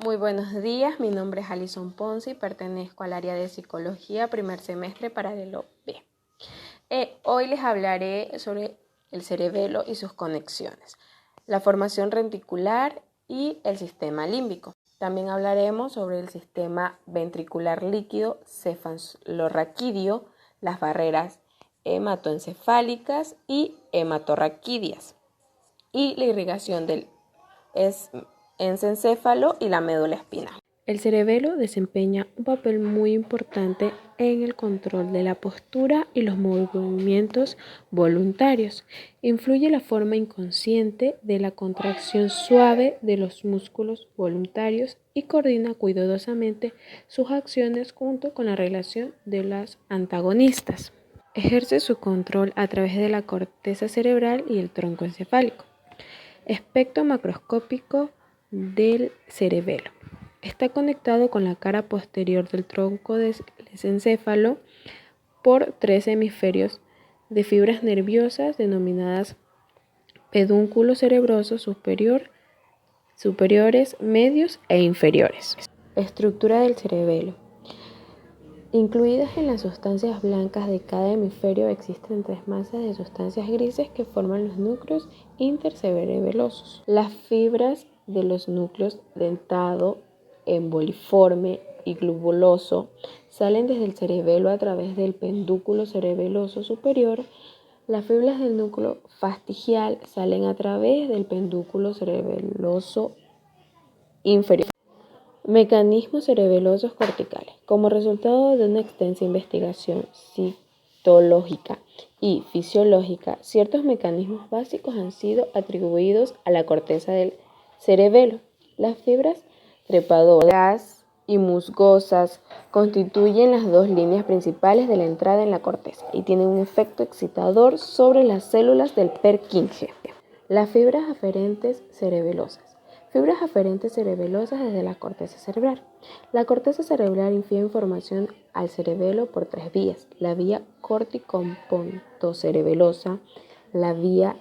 Muy buenos días, mi nombre es Alison Ponce y pertenezco al área de Psicología, primer semestre paralelo B. Hoy les hablaré sobre el cerebelo y sus conexiones, la formación reticular y el sistema límbico. También hablaremos sobre el sistema ventricular líquido cefalorraquídeo, las barreras hematoencefálicas y hematorraquídeas y la irrigación del encéfalo y la médula espinal. El cerebelo desempeña un papel muy importante en el control de la postura y los movimientos voluntarios. Influye la forma inconsciente de la contracción suave de los músculos voluntarios y coordina cuidadosamente sus acciones junto con la relación de las antagonistas. Ejerce su control a través de la corteza cerebral y el tronco encefálico. Espectro macroscópico del cerebelo. Está conectado con la cara posterior del tronco del encéfalo por 3 hemisferios de fibras nerviosas denominadas pedúnculos cerebrosos superiores, medios e inferiores. Estructura del cerebelo. Incluidas en las sustancias blancas de cada hemisferio existen 3 masas de sustancias grises que forman los núcleos intercerebelosos. Las fibras de los núcleos dentado, emboliforme y globuloso salen desde el cerebelo a través del pedúnculo cerebeloso superior. Las fibras del núcleo fastigial salen a través del pedúnculo cerebeloso inferior. Mecanismos cerebelosos corticales. Como resultado de una extensa investigación citológica y fisiológica, ciertos mecanismos básicos han sido atribuidos a la corteza del cerebelo. Las fibras trepadoras y musgosas constituyen las 2 líneas principales de la entrada en la corteza y tienen un efecto excitador sobre las células del Purkinje. Las fibras aferentes cerebelosas. Fibras aferentes cerebelosas desde la corteza cerebral. La corteza cerebral envía información al cerebelo por 3 vías: la vía corticopontocerebelosa, la vía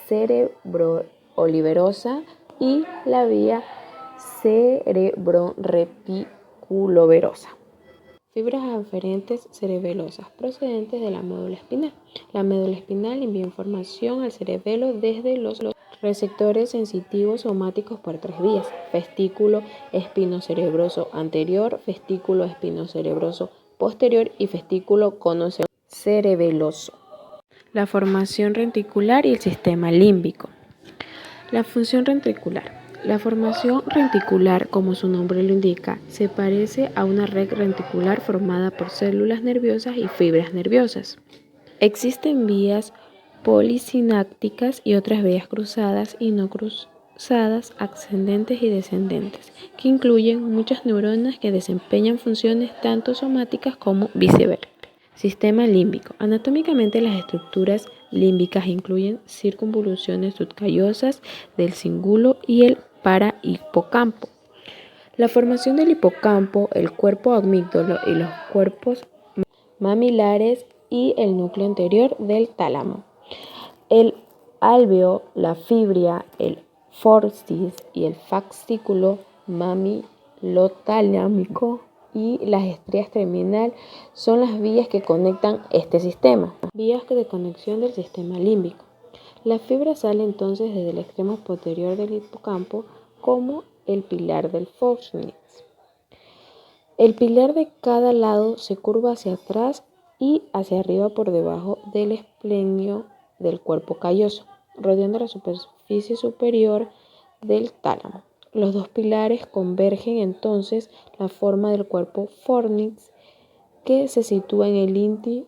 cerebro-oliverosa y la vía cerebro-reticuloverosa. Fibras aferentes cerebelosas procedentes de la médula espinal. La médula espinal envía información al cerebelo desde los receptores sensitivos somáticos por 3 vías: festículo espinocerebroso anterior, festículo espinocerebroso posterior y festículo cono cerebeloso. La formación reticular y el sistema límbico. La función reticular. La formación reticular, como su nombre lo indica, se parece a una red reticular formada por células nerviosas y fibras nerviosas. Existen vías polisinápticas y otras vías cruzadas y no cruzadas, ascendentes y descendentes, que incluyen muchas neuronas que desempeñan funciones tanto somáticas como viceversa. Sistema límbico. Anatómicamente, las estructuras límbicas incluyen circunvoluciones subcallosas del cíngulo y el parahipocampo. La formación del hipocampo, el cuerpo amígdalo y los cuerpos mamilares y el núcleo anterior del tálamo. El alveo, la fibria, el forcis y el fascículo mamilotalámico y las estrías terminal son las vías que conectan este sistema. Vías de conexión del sistema límbico. La fibra sale entonces desde el extremo posterior del hipocampo como el pilar del forcis. El pilar de cada lado se curva hacia atrás y hacia arriba por debajo del esplenio del cuerpo calloso, rodeando la superficie superior del tálamo. Los 2 pilares convergen entonces la forma del cuerpo fornix, que se sitúa en el íntimo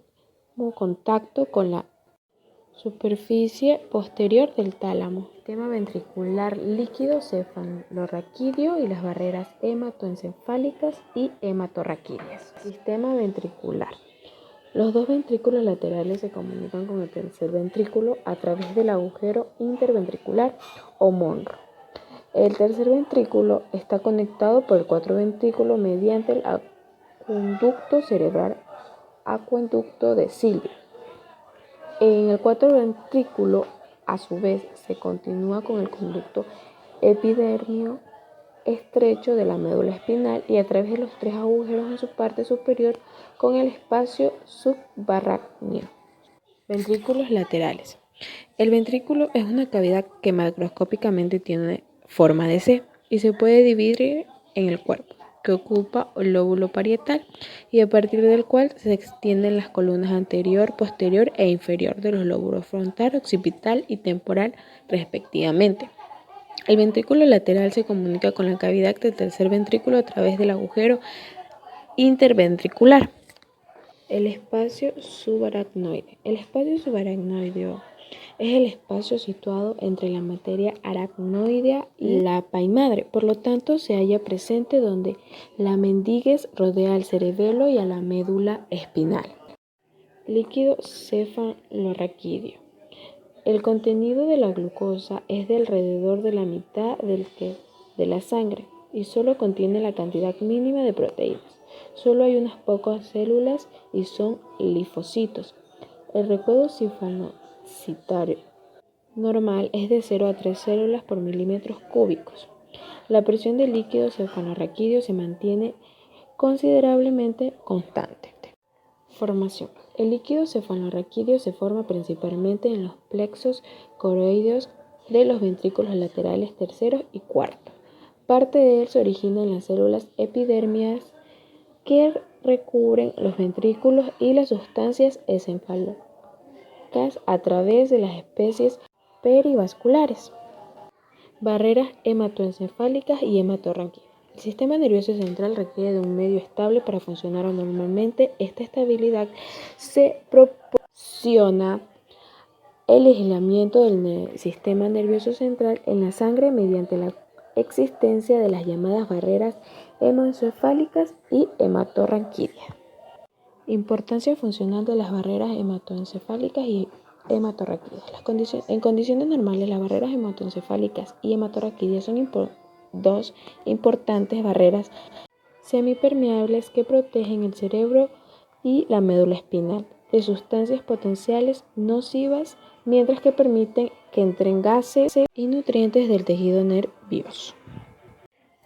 contacto con la superficie posterior del tálamo. Sistema ventricular líquido cefalorraquídeo y las barreras hematoencefálicas y hematorraquídeas. Sistema ventricular. Los 2 ventrículos laterales se comunican con el tercer ventrículo a través del agujero interventricular o monro. El tercer ventrículo está conectado por el cuarto ventrículo mediante el acueducto cerebral, acueducto de Silvio. En el cuarto ventrículo, a su vez, se continúa con el conducto epidérmico estrecho de la médula espinal y a través de los 3 agujeros en su parte superior con el espacio subaracnio. Ventrículos laterales. El ventrículo es una cavidad que macroscópicamente tiene forma de C y se puede dividir en el cuerpo, que ocupa el lóbulo parietal y a partir del cual se extienden las columnas anterior, posterior e inferior de los lóbulos frontal, occipital y temporal respectivamente. El ventrículo lateral se comunica con la cavidad del tercer ventrículo a través del agujero interventricular. El espacio subaracnoide. El espacio subaracnoideo es el espacio situado entre la materia aracnoidea y la paimadre, por lo tanto se halla presente donde la mendigues rodea al cerebelo y a la médula espinal. Líquido cefalorraquídeo. El contenido de la glucosa es de alrededor de la mitad de la sangre y solo contiene la cantidad mínima de proteínas. Solo hay unas pocas células y son linfocitos. El recodo cefalocitario normal es de 0 a 3 células por milímetros cúbicos. La presión del líquido cefalorraquídeo se mantiene considerablemente constante. Formación. El líquido cefalorraquídeo se forma principalmente en los plexos coroideos de los ventrículos laterales tercero y cuarto. Parte de él se origina en las células epidérmicas que recubren los ventrículos y las sustancias encefálicas a través de las especies perivasculares, barreras hematoencefálicas y hematorraquídeas. El sistema nervioso central requiere de un medio estable para funcionar normalmente. Esta estabilidad se proporciona el aislamiento del sistema nervioso central en la sangre mediante la existencia de las llamadas barreras hematoencefálicas y hematorraquídeas. Importancia funcional de las barreras hematoencefálicas y hematorraquídeas. En condiciones normales, las barreras hematoencefálicas y hematorraquídeas son dos importantes barreras semipermeables que protegen el cerebro y la médula espinal de sustancias potenciales nocivas, mientras que permiten que entren gases y nutrientes del tejido nervioso.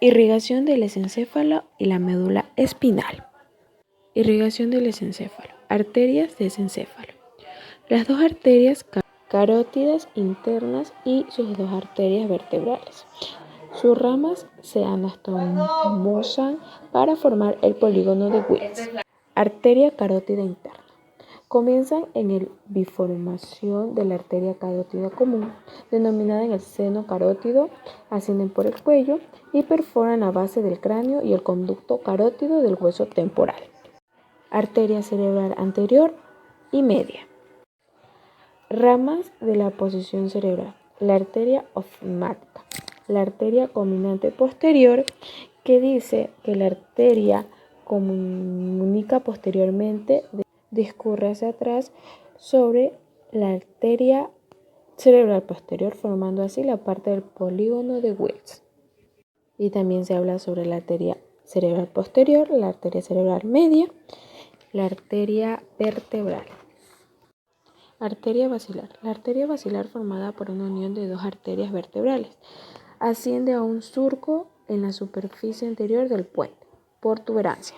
Irrigación del encéfalo y la médula espinal. Irrigación del encéfalo. Arterias del encéfalo. Las dos arterias carótidas internas y sus dos arterias vertebrales. Sus ramas se anastomosan para formar el polígono de Wills. Arteria carótida interna. Comienzan en el biformación de la arteria carótida común, denominada en el seno carótido, ascienden por el cuello y perforan la base del cráneo y el conducto carótido del hueso temporal. Arteria cerebral anterior y media. Ramas de la posición cerebral. La arteria ofmática. La arteria culminante posterior, que dice que la arteria comunica posteriormente, discurre hacia atrás sobre la arteria cerebral posterior, formando así la parte del polígono de Wills. Y también se habla sobre la arteria cerebral posterior, la arteria cerebral media, la arteria vertebral. Arteria basilar. La arteria basilar, formada por una unión de dos arterias vertebrales, asciende a un surco en la superficie anterior del puente, protuberancia.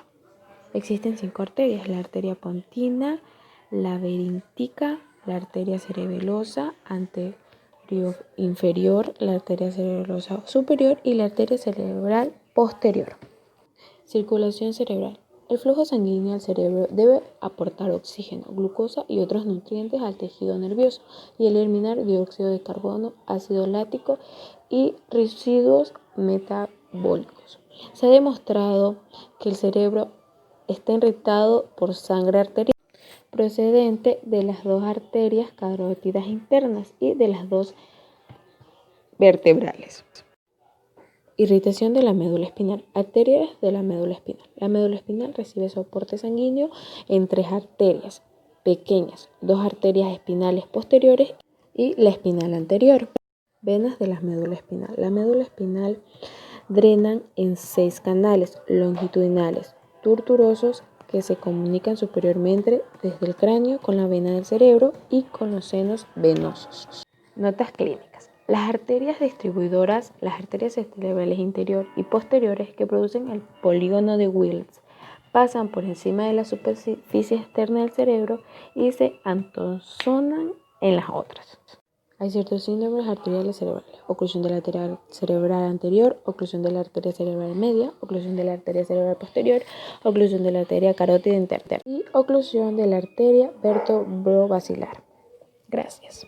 Existen 5 arterias: la arteria pontina, la laberíntica, la arteria cerebelosa anterior-inferior, la arteria cerebelosa superior y la arteria cerebral posterior. Circulación cerebral. El flujo sanguíneo al cerebro debe aportar oxígeno, glucosa y otros nutrientes al tejido nervioso y eliminar dióxido de carbono, ácido láctico y residuos metabólicos. Se ha demostrado que el cerebro está irritado por sangre arterial procedente de las dos arterias carótidas internas y de las dos vertebrales. Irritación de la médula espinal. Arterias de la médula espinal. La médula espinal recibe soporte sanguíneo en 3 arterias pequeñas, 2 arterias espinales posteriores y la espinal anterior. Venas de la médula espinal. La médula espinal drenan en 6 canales longitudinales tortuosos que se comunican superiormente desde el cráneo con la vena del cerebro y con los senos venosos. Notas clínicas. Las arterias distribuidoras, las arterias cerebrales interior y posteriores que producen el polígono de Wills, pasan por encima de la superficie externa del cerebro y se antesonan en las otras. Hay ciertos síndromes arteriales cerebrales: oclusión de la arteria cerebral anterior, oclusión de la arteria cerebral media, oclusión de la arteria cerebral posterior, oclusión de la arteria carótida interna y oclusión de la arteria vertebrobasilar. Gracias.